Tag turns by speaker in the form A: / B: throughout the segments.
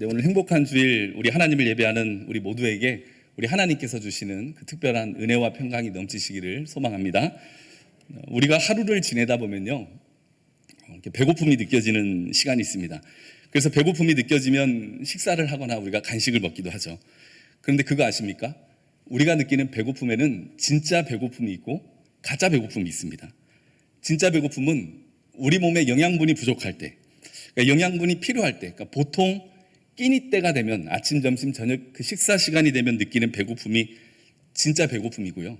A: 네, 오늘 행복한 주일 우리 하나님을 예배하는 우리 모두에게 우리 하나님께서 주시는 그 특별한 은혜와 평강이 넘치시기를 소망합니다. 우리가 하루를 지내다 보면요, 이렇게 배고픔이 느껴지는 시간이 있습니다. 그래서 배고픔이 느껴지면 식사를 하거나 우리가 간식을 먹기도 하죠. 그런데 그거 아십니까? 우리가 느끼는 배고픔에는 진짜 배고픔이 있고 가짜 배고픔이 있습니다. 진짜 배고픔은 우리 몸에 영양분이 부족할 때, 그러니까 영양분이 필요할 때, 그러니까 보통 끼니 때가 되면 아침, 점심, 저녁 그 식사 시간이 되면 느끼는 배고픔이 진짜 배고픔이고요.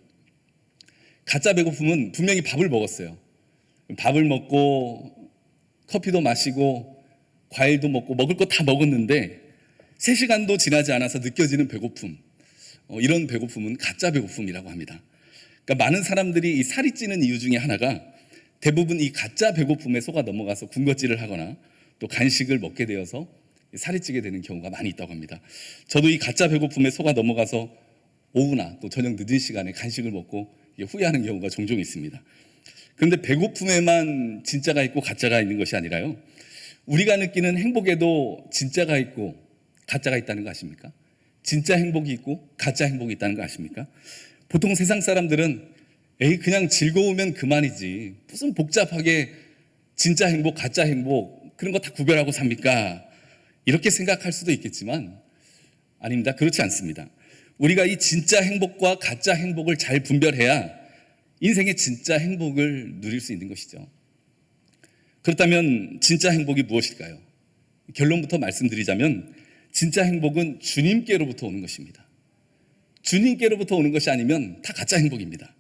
A: 가짜 배고픔은 분명히 밥을 먹었어요. 밥을 먹고 커피도 마시고 과일도 먹고 먹을 거 다 먹었는데 3시간도 지나지 않아서 느껴지는 배고픔, 이런 배고픔은 가짜 배고픔이라고 합니다. 그러니까 많은 사람들이 이 살이 찌는 이유 중에 하나가 대부분 이 가짜 배고픔에 속아 넘어가서 군것질을 하거나 또 간식을 먹게 되어서 살이 찌게 되는 경우가 많이 있다고 합니다. 저도 이 가짜 배고픔에 속아 넘어가서 오후나 또 저녁 늦은 시간에 간식을 먹고 후회하는 경우가 종종 있습니다. 그런데 배고픔에만 진짜가 있고 가짜가 있는 것이 아니라요, 우리가 느끼는 행복에도 진짜가 있고 가짜가 있다는 거 아십니까? 진짜 행복이 있고 가짜 행복이 있다는 거 아십니까? 보통 세상 사람들은 그냥 즐거우면 그만이지 무슨 복잡하게 진짜 행복, 가짜 행복 그런 거 다 구별하고 삽니까? 이렇게 생각할 수도 있겠지만 아닙니다. 그렇지 않습니다. 우리가 이 진짜 행복과 가짜 행복을 잘 분별해야 인생의 진짜 행복을 누릴 수 있는 것이죠. 그렇다면 진짜 행복이 무엇일까요? 결론부터 말씀드리자면 진짜 행복은 주님께로부터 오는 것입니다. 주님께로부터 오는 것이 아니면 다 가짜 행복입니다.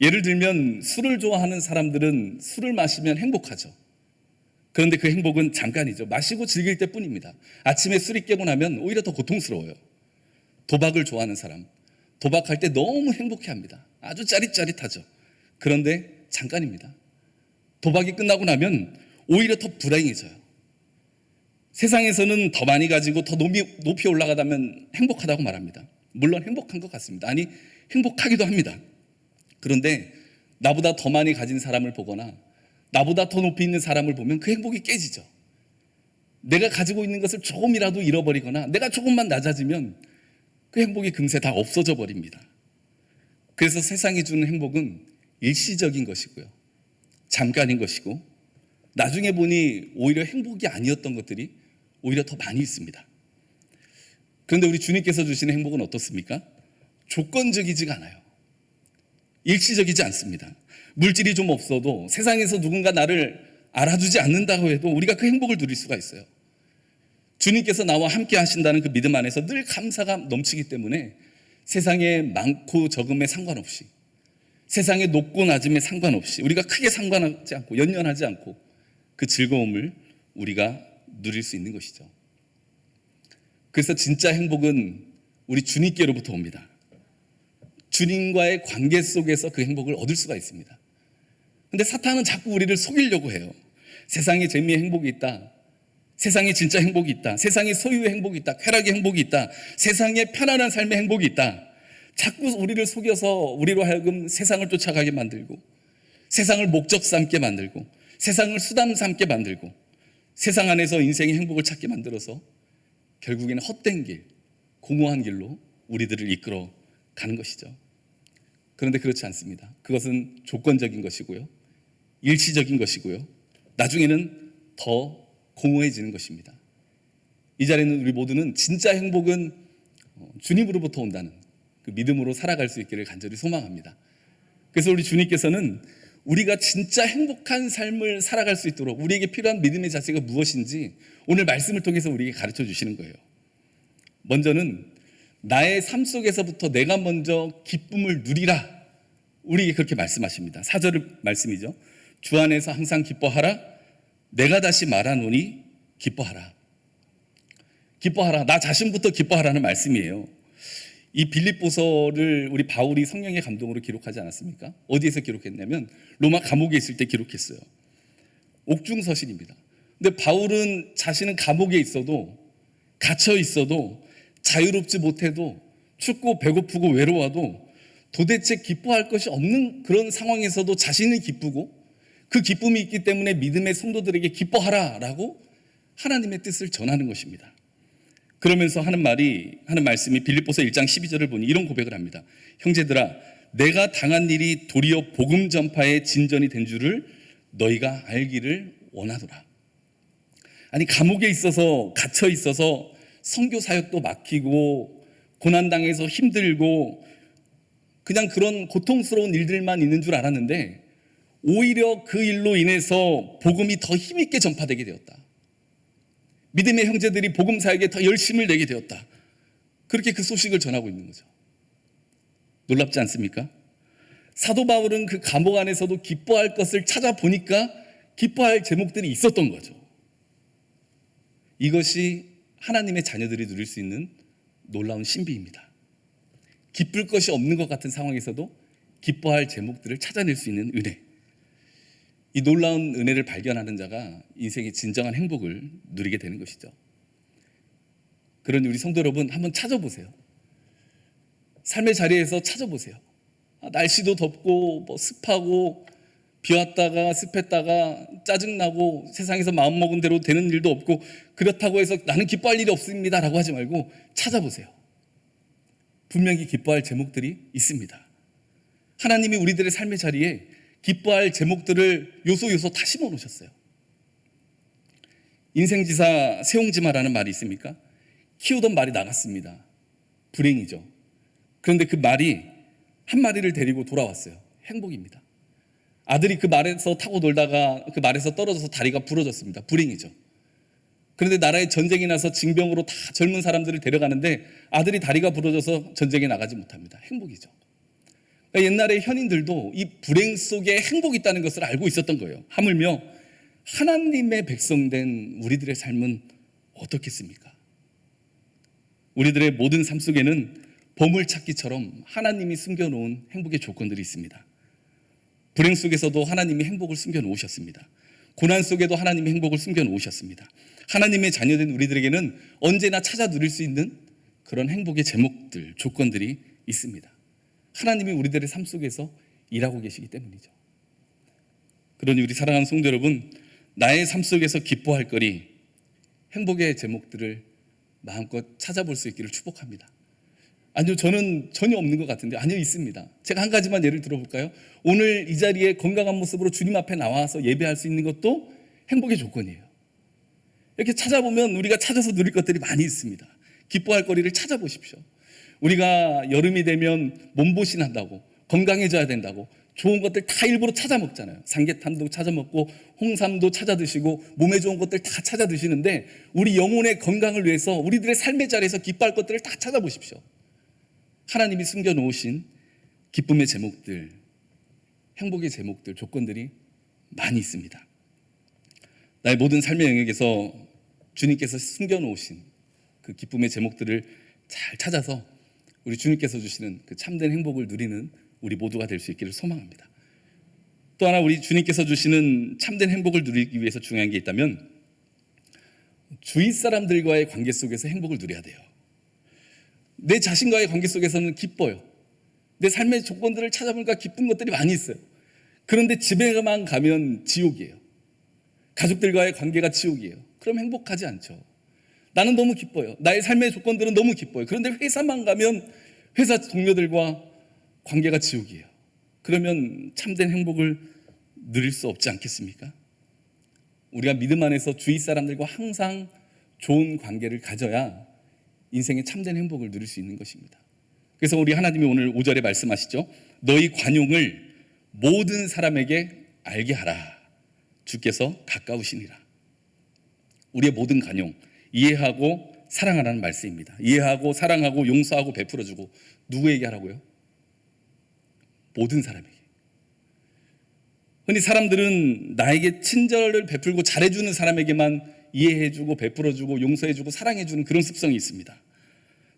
A: 예를 들면 술을 좋아하는 사람들은 술을 마시면 행복하죠. 그런데 그 행복은 잠깐이죠. 마시고 즐길 때뿐입니다. 아침에 술이 깨고 나면 오히려 더 고통스러워요. 도박을 좋아하는 사람, 도박할 때 너무 행복해합니다. 아주 짜릿짜릿하죠. 그런데 잠깐입니다. 도박이 끝나고 나면 오히려 더 불행해져요. 세상에서는 더 많이 가지고 더 높이 올라가다면 행복하다고 말합니다. 물론 행복한 것 같습니다. 아니, 행복하기도 합니다. 그런데 나보다 더 많이 가진 사람을 보거나 나보다 더 높이 있는 사람을 보면 그 행복이 깨지죠. 내가 가지고 있는 것을 조금이라도 잃어버리거나 내가 조금만 낮아지면 그 행복이 금세 다 없어져 버립니다. 그래서 세상이 주는 행복은 일시적인 것이고요, 잠깐인 것이고, 나중에 보니 오히려 행복이 아니었던 것들이 오히려 더 많이 있습니다. 그런데 우리 주님께서 주시는 행복은 어떻습니까? 조건적이지가 않아요. 일시적이지 않습니다. 물질이 좀 없어도 세상에서 누군가 나를 알아주지 않는다고 해도 우리가 그 행복을 누릴 수가 있어요. 주님께서 나와 함께 하신다는 그 믿음 안에서 늘 감사가 넘치기 때문에 세상에 많고 적음에 상관없이, 세상에 높고 낮음에 상관없이 우리가 크게 상관하지 않고 연연하지 않고 그 즐거움을 우리가 누릴 수 있는 것이죠. 그래서 진짜 행복은 우리 주님께로부터 옵니다. 주님과의 관계 속에서 그 행복을 얻을 수가 있습니다. 근데 사탄은 자꾸 우리를 속이려고 해요. 세상에 재미의 행복이 있다, 세상에 진짜 행복이 있다, 세상에 소유의 행복이 있다, 쾌락의 행복이 있다, 세상에 편안한 삶의 행복이 있다. 자꾸 우리를 속여서 우리로 하여금 세상을 쫓아가게 만들고, 세상을 목적 삼게 만들고, 세상을 수단 삼게 만들고, 세상 안에서 인생의 행복을 찾게 만들어서 결국에는 헛된 길, 공허한 길로 우리들을 이끌어 가는 것이죠. 그런데 그렇지 않습니다. 그것은 조건적인 것이고요, 일시적인 것이고요, 나중에는 더 공허해지는 것입니다. 이 자리에는 우리 모두는 진짜 행복은 주님으로부터 온다는 그 믿음으로 살아갈 수 있기를 간절히 소망합니다. 그래서 우리 주님께서는 우리가 진짜 행복한 삶을 살아갈 수 있도록 우리에게 필요한 믿음의 자세가 무엇인지 오늘 말씀을 통해서 우리에게 가르쳐 주시는 거예요. 먼저는 나의 삶 속에서부터 내가 먼저 기쁨을 누리라, 우리에게 그렇게 말씀하십니다. 4절 말씀이죠. 주 안에서 항상 기뻐하라, 내가 다시 말하노니 기뻐하라. 기뻐하라, 나 자신부터 기뻐하라는 말씀이에요. 이 빌립보서를 우리 바울이 성령의 감동으로 기록하지 않았습니까? 어디에서 기록했냐면 로마 감옥에 있을 때 기록했어요. 옥중서신입니다. 근데 바울은 자신은 감옥에 있어도, 갇혀 있어도, 자유롭지 못해도, 춥고 배고프고 외로워도 도대체 기뻐할 것이 없는 그런 상황에서도 자신이 기쁘고 그 기쁨이 있기 때문에 믿음의 성도들에게 기뻐하라 라고 하나님의 뜻을 전하는 것입니다. 그러면서 하는 말씀이 빌립보서 1장 12절을 보니 이런 고백을 합니다. 형제들아, 내가 당한 일이 도리어 복음 전파의 진전이 된 줄을 너희가 알기를 원하노라. 아니, 감옥에 있어서, 갇혀 있어서 선교 사역도 막히고 고난당해서 힘들고 그냥 그런 고통스러운 일들만 있는 줄 알았는데, 오히려 그 일로 인해서 복음이 더 힘있게 전파되게 되었다. 믿음의 형제들이 복음 사역에 더 열심을 내게 되었다. 그렇게 그 소식을 전하고 있는 거죠. 놀랍지 않습니까? 사도 바울은 그 감옥 안에서도 기뻐할 것을 찾아보니까 기뻐할 제목들이 있었던 거죠. 이것이 하나님의 자녀들이 누릴 수 있는 놀라운 신비입니다. 기쁠 것이 없는 것 같은 상황에서도 기뻐할 제목들을 찾아낼 수 있는 은혜. 이 놀라운 은혜를 발견하는 자가 인생의 진정한 행복을 누리게 되는 것이죠. 그러니 우리 성도 여러분, 한번 찾아보세요. 삶의 자리에서 찾아보세요. 날씨도 덥고 습하고 비 왔다가 습했다가 짜증나고 세상에서 마음먹은 대로 되는 일도 없고 그렇다고 해서 나는 기뻐할 일이 없습니다 라고 하지 말고 찾아보세요. 분명히 기뻐할 제목들이 있습니다. 하나님이 우리들의 삶의 자리에 기뻐할 제목들을 요소 다 심어 놓으셨어요. 인생지사 세옹지마라는 말이 있습니까? 키우던 말이 나갔습니다. 불행이죠. 그런데 그 말이 한 마리를 데리고 돌아왔어요. 행복입니다. 아들이 그 말에서 타고 놀다가 그 말에서 떨어져서 다리가 부러졌습니다. 불행이죠. 그런데 나라에 전쟁이 나서 징병으로 다 젊은 사람들을 데려가는데 아들이 다리가 부러져서 전쟁에 나가지 못합니다. 행복이죠. 그러니까 옛날에 현인들도 이 불행 속에 행복이 있다는 것을 알고 있었던 거예요. 하물며 하나님의 백성된 우리들의 삶은 어떻겠습니까? 우리들의 모든 삶 속에는 보물찾기처럼 하나님이 숨겨놓은 행복의 조건들이 있습니다. 불행 속에서도 하나님이 행복을 숨겨놓으셨습니다. 고난 속에도 하나님이 행복을 숨겨놓으셨습니다. 하나님의 자녀된 우리들에게는 언제나 찾아 누릴 수 있는 그런 행복의 제목들, 조건들이 있습니다. 하나님이 우리들의 삶 속에서 일하고 계시기 때문이죠. 그러니 우리 사랑하는 성도 여러분, 나의 삶 속에서 기뻐할 거리, 행복의 제목들을 마음껏 찾아볼 수 있기를 축복합니다. 아니요, 저는 전혀 없는 것 같은데, 아니요, 있습니다. 제가 한 가지만 예를 들어볼까요? 오늘 이 자리에 건강한 모습으로 주님 앞에 나와서 예배할 수 있는 것도 행복의 조건이에요. 이렇게 찾아보면 우리가 찾아서 누릴 것들이 많이 있습니다. 기뻐할 거리를 찾아보십시오. 우리가 여름이 되면 몸보신 한다고, 건강해져야 된다고 좋은 것들 다 일부러 찾아 먹잖아요. 삼계탕도 찾아 먹고 홍삼도 찾아 드시고 몸에 좋은 것들 다 찾아 드시는데, 우리 영혼의 건강을 위해서 우리들의 삶의 자리에서 기뻐할 것들을 다 찾아보십시오. 하나님이 숨겨놓으신 기쁨의 제목들, 행복의 제목들, 조건들이 많이 있습니다. 나의 모든 삶의 영역에서 주님께서 숨겨놓으신 그 기쁨의 제목들을 잘 찾아서 우리 주님께서 주시는 그 참된 행복을 누리는 우리 모두가 될 수 있기를 소망합니다. 또 하나, 우리 주님께서 주시는 참된 행복을 누리기 위해서 중요한 게 있다면 주위 사람들과의 관계 속에서 행복을 누려야 돼요. 내 자신과의 관계 속에서는 기뻐요. 내 삶의 조건들을 찾아보니까 기쁜 것들이 많이 있어요. 그런데 집에만 가면 지옥이에요. 가족들과의 관계가 지옥이에요. 그럼 행복하지 않죠. 나는 너무 기뻐요. 나의 삶의 조건들은 너무 기뻐요. 그런데 회사만 가면 회사 동료들과 관계가 지옥이에요. 그러면 참된 행복을 누릴 수 없지 않겠습니까? 우리가 믿음 안에서 주위 사람들과 항상 좋은 관계를 가져야 인생의 참된 행복을 누릴 수 있는 것입니다. 그래서 우리 하나님이 오늘 5절에 말씀하시죠. 너희 관용을 모든 사람에게 알게 하라. 주께서 가까우시니라. 우리의 모든 관용, 이해하고 사랑하라는 말씀입니다. 이해하고 사랑하고 용서하고 베풀어주고, 누구에게 하라고요? 모든 사람에게. 흔히 사람들은 나에게 친절을 베풀고 잘해주는 사람에게만 이해해주고 베풀어주고 용서해주고 사랑해주는 그런 습성이 있습니다.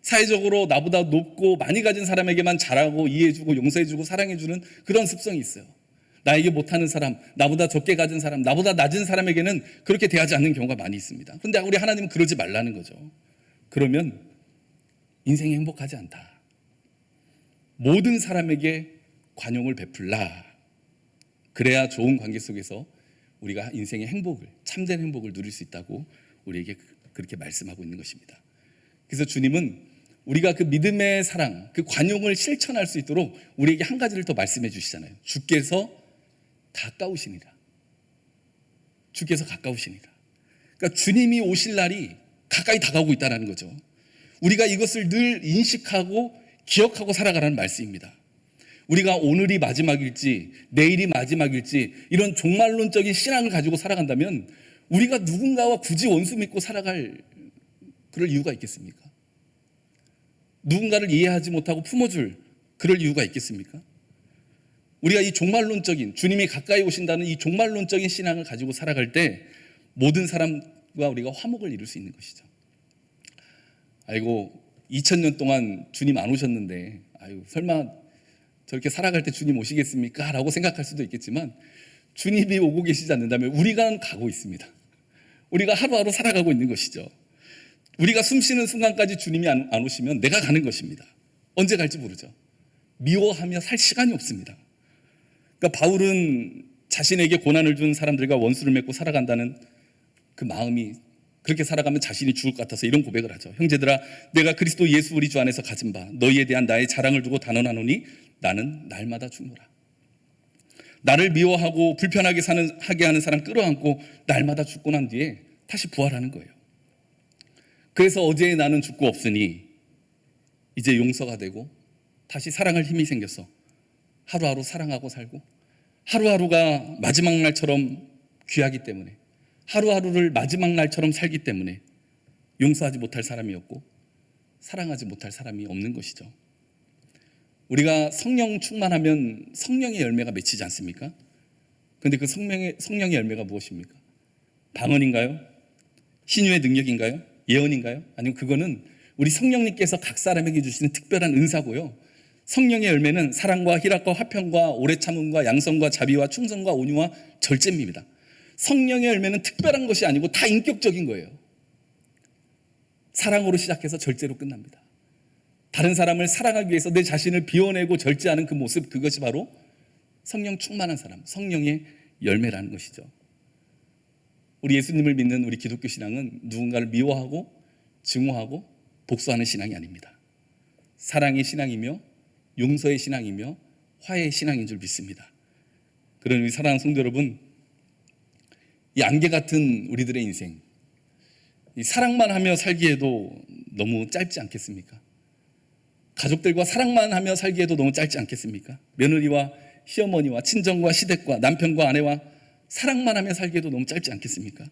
A: 사회적으로 나보다 높고 많이 가진 사람에게만 잘하고 이해해주고 용서해주고 사랑해주는 그런 습성이 있어요. 나에게 못하는 사람, 나보다 적게 가진 사람, 나보다 낮은 사람에게는 그렇게 대하지 않는 경우가 많이 있습니다. 그런데 우리 하나님은 그러지 말라는 거죠. 그러면 인생이 행복하지 않다. 모든 사람에게 관용을 베풀라. 그래야 좋은 관계 속에서 우리가 인생의 행복을, 참된 행복을 누릴 수 있다고 우리에게 그렇게 말씀하고 있는 것입니다. 그래서 주님은 우리가 그 믿음의 사랑, 그 관용을 실천할 수 있도록 우리에게 한 가지를 더 말씀해 주시잖아요. 주께서 가까우시니라. 주께서 가까우시니라. 그러니까 주님이 오실 날이 가까이 다가오고 있다는 거죠. 우리가 이것을 늘 인식하고 기억하고 살아가라는 말씀입니다. 우리가 오늘이 마지막일지 내일이 마지막일지 이런 종말론적인 신앙을 가지고 살아간다면 우리가 누군가와 굳이 원수 맺고 살아갈 그럴 이유가 있겠습니까? 누군가를 이해하지 못하고 품어줄 그럴 이유가 있겠습니까? 우리가 이 종말론적인 주님이 가까이 오신다는 이 종말론적인 신앙을 가지고 살아갈 때 모든 사람과 우리가 화목을 이룰 수 있는 것이죠. 아이고 2000년 동안 주님 안 오셨는데 아유 설마 저렇게 살아갈 때 주님 오시겠습니까? 라고 생각할 수도 있겠지만 주님이 오고 계시지 않는다면 우리가 가고 있습니다. 우리가 하루하루 살아가고 있는 것이죠. 우리가 숨쉬는 순간까지 주님이 안 오시면 내가 가는 것입니다. 언제 갈지 모르죠. 미워하며 살 시간이 없습니다. 그러니까 바울은 자신에게 고난을 준 사람들과 원수를 맺고 살아간다는 그 마음이 그렇게 살아가면 자신이 죽을 것 같아서 이런 고백을 하죠. 형제들아 내가 그리스도 예수 우리 주 안에서 가진 바 너희에 대한 나의 자랑을 두고 단언하노니 나는 날마다 죽노라. 나를 미워하고 불편하게 하게 하는 사람 끌어안고 날마다 죽고 난 뒤에 다시 부활하는 거예요. 그래서 어제의 나는 죽고 없으니 이제 용서가 되고 다시 사랑할 힘이 생겨서 하루하루 사랑하고 살고 하루하루가 마지막 날처럼 귀하기 때문에 하루하루를 마지막 날처럼 살기 때문에 용서하지 못할 사람이 없고 사랑하지 못할 사람이 없는 것이죠. 우리가 성령 충만하면 성령의 열매가 맺히지 않습니까? 그런데 그 성령의 열매가 무엇입니까? 방언인가요? 신유의 능력인가요? 예언인가요? 아니면 그거는 우리 성령님께서 각 사람에게 주시는 특별한 은사고요. 성령의 열매는 사랑과 희락과 화평과 오래 참음과 양성과 자비와 충성과 온유와 절제입니다. 성령의 열매는 특별한 것이 아니고 다 인격적인 거예요. 사랑으로 시작해서 절제로 끝납니다. 다른 사람을 사랑하기 위해서 내 자신을 비워내고 절제하는 그 모습, 그것이 바로 성령 충만한 사람, 성령의 열매라는 것이죠. 우리 예수님을 믿는 우리 기독교 신앙은 누군가를 미워하고 증오하고 복수하는 신앙이 아닙니다. 사랑의 신앙이며 용서의 신앙이며 화해의 신앙인 줄 믿습니다. 그런 우리 사랑하는 성도 여러분, 이 안개 같은 우리들의 인생, 이 사랑만 하며 살기에도 너무 짧지 않겠습니까? 가족들과 사랑만 하며 살기에도 너무 짧지 않겠습니까? 며느리와 시어머니와 친정과 시댁과 남편과 아내와 사랑만 하며 살기에도 너무 짧지 않겠습니까?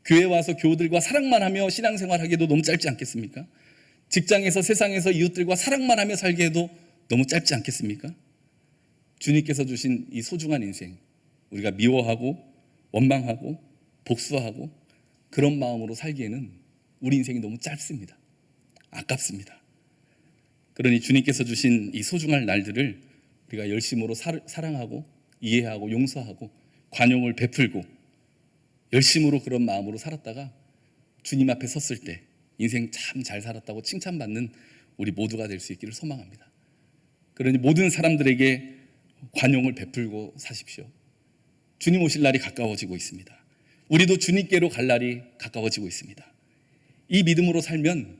A: 교회 와서 교우들과 사랑만 하며 신앙생활 하기에도 너무 짧지 않겠습니까? 직장에서 세상에서 이웃들과 사랑만 하며 살기에도 너무 짧지 않겠습니까? 주님께서 주신 이 소중한 인생, 우리가 미워하고 원망하고 복수하고 그런 마음으로 살기에는 우리 인생이 너무 짧습니다. 아깝습니다. 그러니 주님께서 주신 이 소중한 날들을 우리가 열심으로 사랑하고 이해하고 용서하고 관용을 베풀고 열심으로 그런 마음으로 살았다가 주님 앞에 섰을 때 인생 참 잘 살았다고 칭찬받는 우리 모두가 될 수 있기를 소망합니다. 그러니 모든 사람들에게 관용을 베풀고 사십시오. 주님 오실 날이 가까워지고 있습니다. 우리도 주님께로 갈 날이 가까워지고 있습니다. 이 믿음으로 살면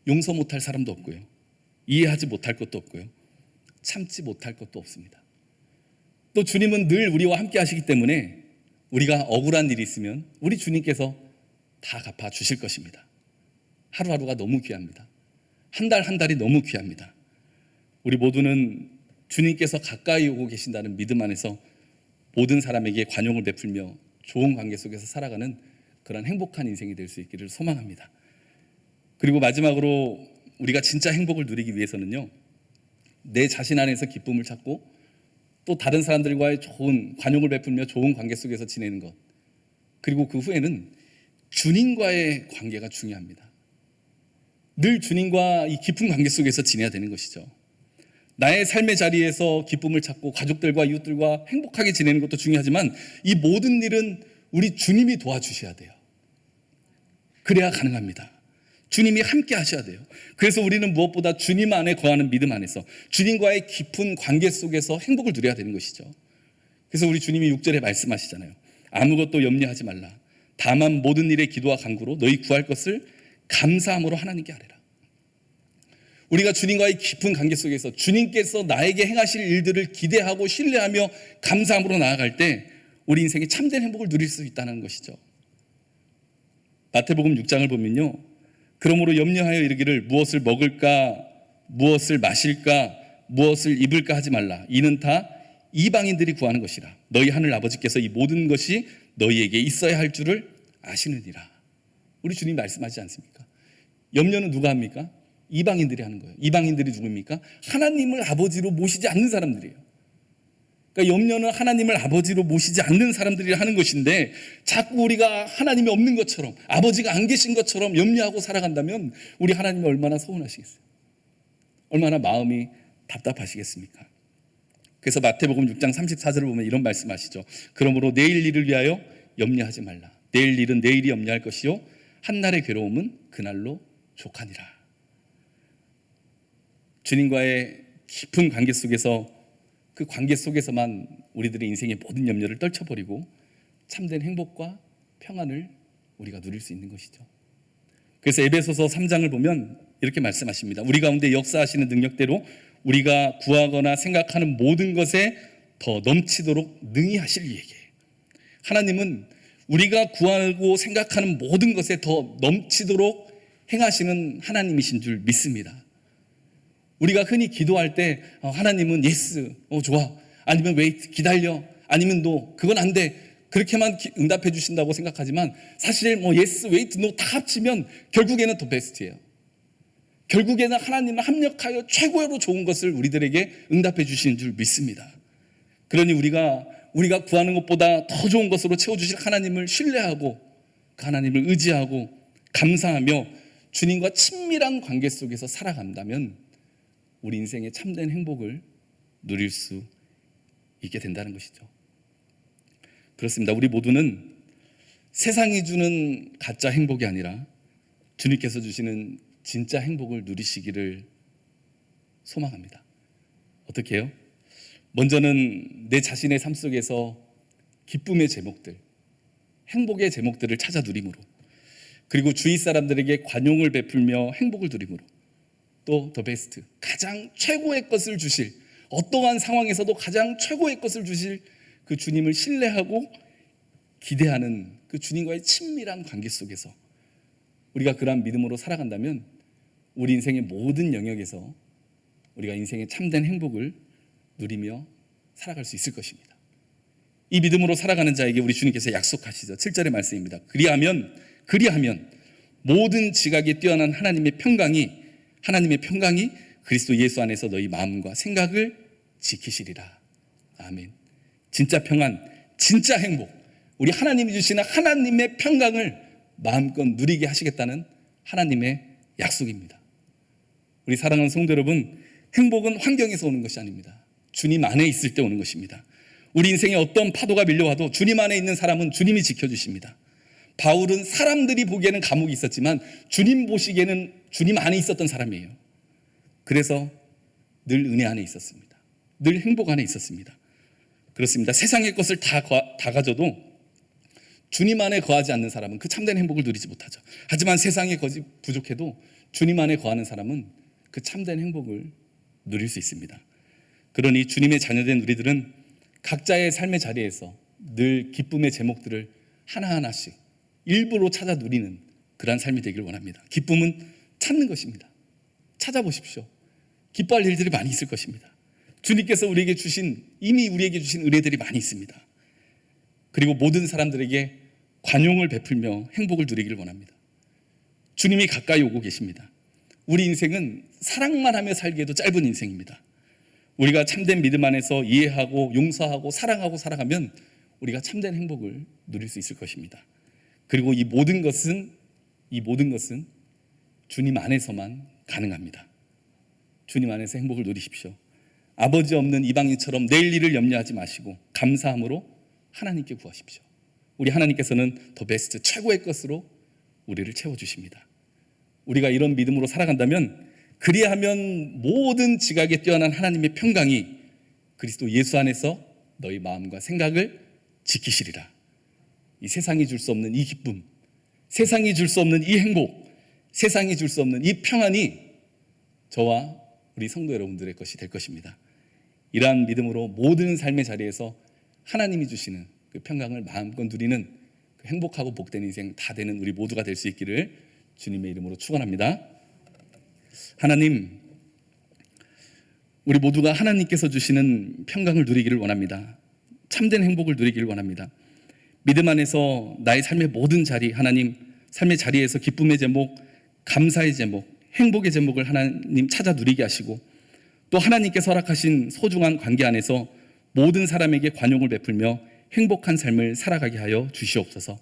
A: 용서 못할 사람도 없고요. 이해하지 못할 것도 없고요. 참지 못할 것도 없습니다. 또 주님은 늘 우리와 함께 하시기 때문에 우리가 억울한 일이 있으면 우리 주님께서 다 갚아 주실 것입니다. 하루하루가 너무 귀합니다. 한 달 한 달이 너무 귀합니다. 우리 모두는 주님께서 가까이 오고 계신다는 믿음 안에서 모든 사람에게 관용을 베풀며 좋은 관계 속에서 살아가는 그런 행복한 인생이 될 수 있기를 소망합니다. 그리고 마지막으로 우리가 진짜 행복을 누리기 위해서는요, 내 자신 안에서 기쁨을 찾고 또 다른 사람들과의 좋은 관용을 베풀며 좋은 관계 속에서 지내는 것, 그리고 그 후에는 주님과의 관계가 중요합니다. 늘 주님과 이 깊은 관계 속에서 지내야 되는 것이죠. 나의 삶의 자리에서 기쁨을 찾고 가족들과 이웃들과 행복하게 지내는 것도 중요하지만 이 모든 일은 우리 주님이 도와주셔야 돼요. 그래야 가능합니다. 주님이 함께 하셔야 돼요. 그래서 우리는 무엇보다 주님 안에 거하는 믿음 안에서 주님과의 깊은 관계 속에서 행복을 누려야 되는 것이죠. 그래서 우리 주님이 6절에 말씀하시잖아요. 아무것도 염려하지 말라. 다만 모든 일에 기도와 간구로 너희 구할 것을 감사함으로 하나님께 아뢰라. 우리가 주님과의 깊은 관계 속에서 주님께서 나에게 행하실 일들을 기대하고 신뢰하며 감사함으로 나아갈 때 우리 인생의 참된 행복을 누릴 수 있다는 것이죠. 마태복음 6장을 보면요, 그러므로 염려하여 이르기를 무엇을 먹을까, 무엇을 마실까, 무엇을 입을까 하지 말라. 이는 다 이방인들이 구하는 것이라. 너희 하늘 아버지께서 이 모든 것이 너희에게 있어야 할 줄을 아시느니라. 우리 주님 말씀하지 않습니까? 염려는 누가 합니까? 이방인들이 하는 거예요. 이방인들이 누굽니까? 하나님을 아버지로 모시지 않는 사람들이에요. 그러니까 염려는 하나님을 아버지로 모시지 않는 사람들이 하는 것인데, 자꾸 우리가 하나님이 없는 것처럼, 아버지가 안 계신 것처럼 염려하고 살아간다면 우리 하나님이 얼마나 서운하시겠어요? 얼마나 마음이 답답하시겠습니까? 그래서 마태복음 6장 34절을 보면 이런 말씀하시죠. 그러므로 내일 일을 위하여 염려하지 말라. 내일 일은 내일이 염려할 것이요 한날의 괴로움은 그날로 족하니라. 주님과의 깊은 관계 속에서, 그 관계 속에서만 우리들의 인생의 모든 염려를 떨쳐버리고 참된 행복과 평안을 우리가 누릴 수 있는 것이죠. 그래서 에베소서 3장을 보면 이렇게 말씀하십니다. 우리 가운데 역사하시는 능력대로 우리가 구하거나 생각하는 모든 것에 더 넘치도록 능히 하실 이에게. 하나님은 우리가 구하고 생각하는 모든 것에 더 넘치도록 행하시는 하나님이신 줄 믿습니다. 우리가 흔히 기도할 때 하나님은 예스, 좋아, 아니면 웨이트, 기다려, 아니면 노, 그건 안 돼, 그렇게만 응답해 주신다고 생각하지만 사실 예스, 웨이트, 노 다 합치면 결국에는 더 베스트예요. 결국에는 하나님을 합력하여 최고로 좋은 것을 우리들에게 응답해 주시는 줄 믿습니다. 그러니 우리가 구하는 것보다 더 좋은 것으로 채워주실 하나님을 신뢰하고 그 하나님을 의지하고 감사하며 주님과 친밀한 관계 속에서 살아간다면 우리 인생의 참된 행복을 누릴 수 있게 된다는 것이죠. 그렇습니다. 우리 모두는 세상이 주는 가짜 행복이 아니라 주님께서 주시는 진짜 행복을 누리시기를 소망합니다. 어떻게 해요? 먼저는 내 자신의 삶 속에서 기쁨의 제목들, 행복의 제목들을 찾아 누림으로, 그리고 주위 사람들에게 관용을 베풀며 행복을 누림으로, 또 더 베스트, 가장 최고의 것을 주실, 어떠한 상황에서도 가장 최고의 것을 주실 그 주님을 신뢰하고 기대하는 그 주님과의 친밀한 관계 속에서 우리가 그러한 믿음으로 살아간다면 우리 인생의 모든 영역에서 우리가 인생의 참된 행복을 누리며 살아갈 수 있을 것입니다. 이 믿음으로 살아가는 자에게 우리 주님께서 약속하시죠. 7절의 말씀입니다. 그리하면 모든 지각에 뛰어난 하나님의 평강이 그리스도 예수 안에서 너희 마음과 생각을 지키시리라. 아멘. 진짜 평안, 진짜 행복, 우리 하나님이 주시는 하나님의 평강을 마음껏 누리게 하시겠다는 하나님의 약속입니다. 우리 사랑하는 성도 여러분, 행복은 환경에서 오는 것이 아닙니다. 주님 안에 있을 때 오는 것입니다. 우리 인생에 어떤 파도가 밀려와도 주님 안에 있는 사람은 주님이 지켜주십니다. 바울은 사람들이 보기에는 감옥이 있었지만 주님 보시기에는 주님 안에 있었던 사람이에요. 그래서 늘 은혜 안에 있었습니다. 늘 행복 안에 있었습니다. 그렇습니다. 세상의 것을 다 가져도 주님 안에 거하지 않는 사람은 그 참된 행복을 누리지 못하죠. 하지만 세상에 부족해도 주님 안에 거하는 사람은 그 참된 행복을 누릴 수 있습니다. 그러니 주님의 자녀된 우리들은 각자의 삶의 자리에서 늘 기쁨의 제목들을 하나하나씩 일부러 찾아 누리는 그러한 삶이 되길 원합니다. 기쁨은 찾는 것입니다. 찾아보십시오. 기뻐할 일들이 많이 있을 것입니다. 주님께서 이미 우리에게 주신 은혜들이 많이 있습니다. 그리고 모든 사람들에게 관용을 베풀며 행복을 누리길 원합니다. 주님이 가까이 오고 계십니다. 우리 인생은 사랑만 하며 살기에도 짧은 인생입니다. 우리가 참된 믿음 안에서 이해하고 용서하고 사랑하고 살아가면 우리가 참된 행복을 누릴 수 있을 것입니다. 그리고 이 모든 것은 주님 안에서만 가능합니다. 주님 안에서 행복을 누리십시오. 아버지 없는 이방인처럼 내일 일을 염려하지 마시고 감사함으로 하나님께 구하십시오. 우리 하나님께서는 더 베스트, 최고의 것으로 우리를 채워주십니다. 우리가 이런 믿음으로 살아간다면, 그리하면 모든 지각에 뛰어난 하나님의 평강이 그리스도 예수 안에서 너희 마음과 생각을 지키시리라. 이 세상이 줄 수 없는 이 기쁨, 세상이 줄 수 없는 이 행복, 세상이 줄 수 없는 이 평안이 저와 우리 성도 여러분들의 것이 될 것입니다. 이러한 믿음으로 모든 삶의 자리에서 하나님이 주시는 그 평강을 마음껏 누리는 그 행복하고 복된 인생 다 되는 우리 모두가 될 수 있기를 주님의 이름으로 축원합니다. 하나님, 우리 모두가 하나님께서 주시는 평강을 누리기를 원합니다. 참된 행복을 누리기를 원합니다. 믿음 안에서 나의 삶의 모든 자리, 하나님 삶의 자리에서 기쁨의 제목, 감사의 제목, 행복의 제목을 하나님 찾아 누리게 하시고, 또 하나님께서 허락하신 소중한 관계 안에서 모든 사람에게 관용을 베풀며 행복한 삶을 살아가게 하여 주시옵소서.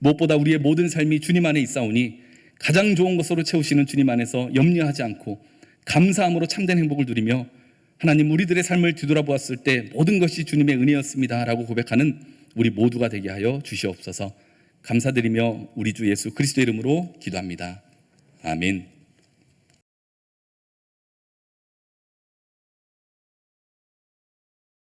A: 무엇보다 우리의 모든 삶이 주님 안에 있사오니 가장 좋은 것으로 채우시는 주님 안에서 염려하지 않고 감사함으로 참된 행복을 누리며, 하나님 우리들의 삶을 뒤돌아보았을 때 모든 것이 주님의 은혜였습니다 라고 고백하는 우리 모두가 되게 하여 주시옵소서. 감사드리며 우리 주 예수 그리스도 이름으로 기도합니다. 아멘.